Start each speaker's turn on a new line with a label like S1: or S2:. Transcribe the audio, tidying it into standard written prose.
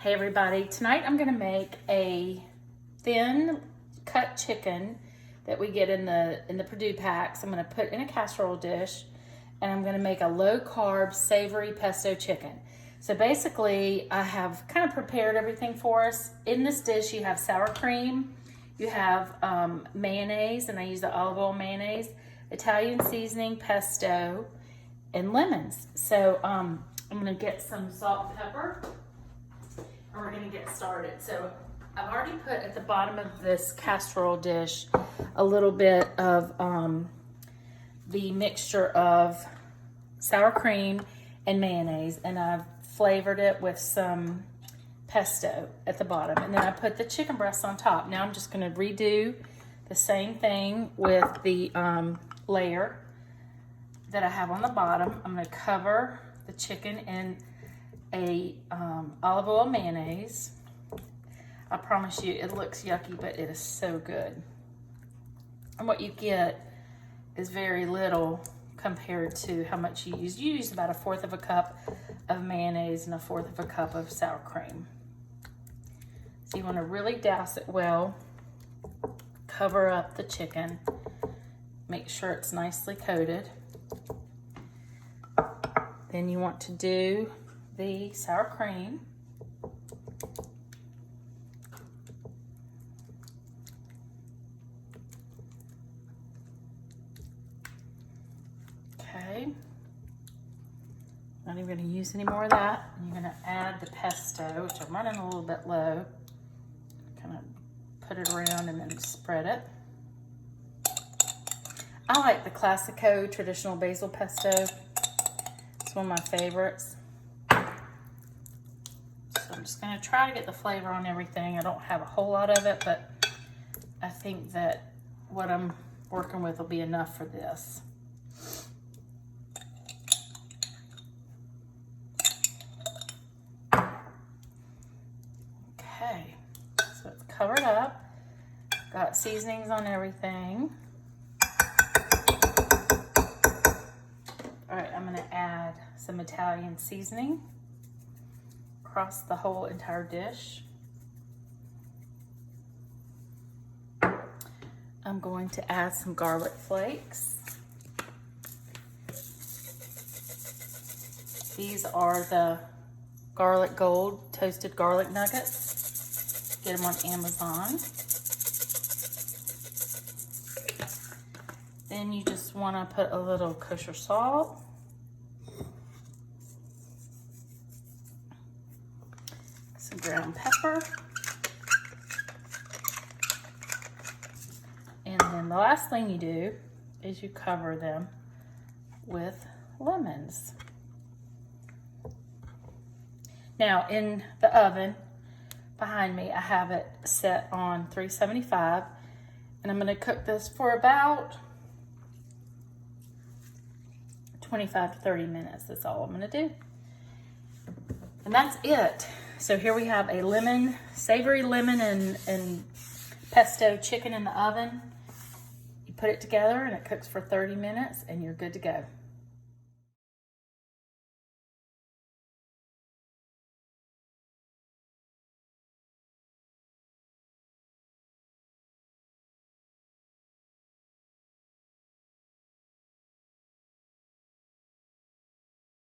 S1: Hey everybody, tonight I'm gonna make a thin cut chicken that we get in the Perdue packs. I'm gonna put in a casserole dish and I'm gonna make a low carb savory pesto chicken. So basically I have kind of prepared everything for us. In this dish you have sour cream, you have mayonnaise, and I use the olive oil mayonnaise, Italian seasoning, pesto, and lemons. So I'm gonna get some salt and pepper. And we're gonna get started. So I've already put at the bottom of this casserole dish a little bit of the mixture of sour cream and mayonnaise, and I've flavored it with some pesto at the bottom. And then I put the chicken breasts on top. Now I'm just gonna redo the same thing with the layer that I have on the bottom. I'm gonna cover the chicken in a olive oil mayonnaise. I promise you it looks yucky, but it is so good. And what you get is very little compared to how much you use. You use about 1/4 of a cup of mayonnaise and 1/4 of a cup of sour cream. So you want to really douse it well, cover up the chicken, make sure it's nicely coated. Then you want to do the sour cream. Okay. Not even going to use any more of that. And you're going to add the pesto, which I'm running a little bit low. Kind of put it around and then spread it. I like the Classico traditional basil pesto. It's one of my favorites. I'm just going to try to get the flavor on everything. I don't have a whole lot of it, but I think that what I'm working with will be enough for this. Okay, so it's covered up. Got seasonings on everything. All right, I'm going to add some Italian seasoning across the whole entire dish. I'm going to add some garlic flakes. These are the garlic gold toasted garlic nuggets. Get them on Amazon. Then you just want to put a little kosher salt. Some ground pepper. And then the last thing you do is you cover them with lemons. Now in the oven behind me, I have it set on 375, and I'm going to cook this for about 25 to 30 minutes. That's all I'm going to do. And that's it. So here we have a savory lemon and pesto chicken in the oven. You put it together and it cooks for 30 minutes and you're good to go.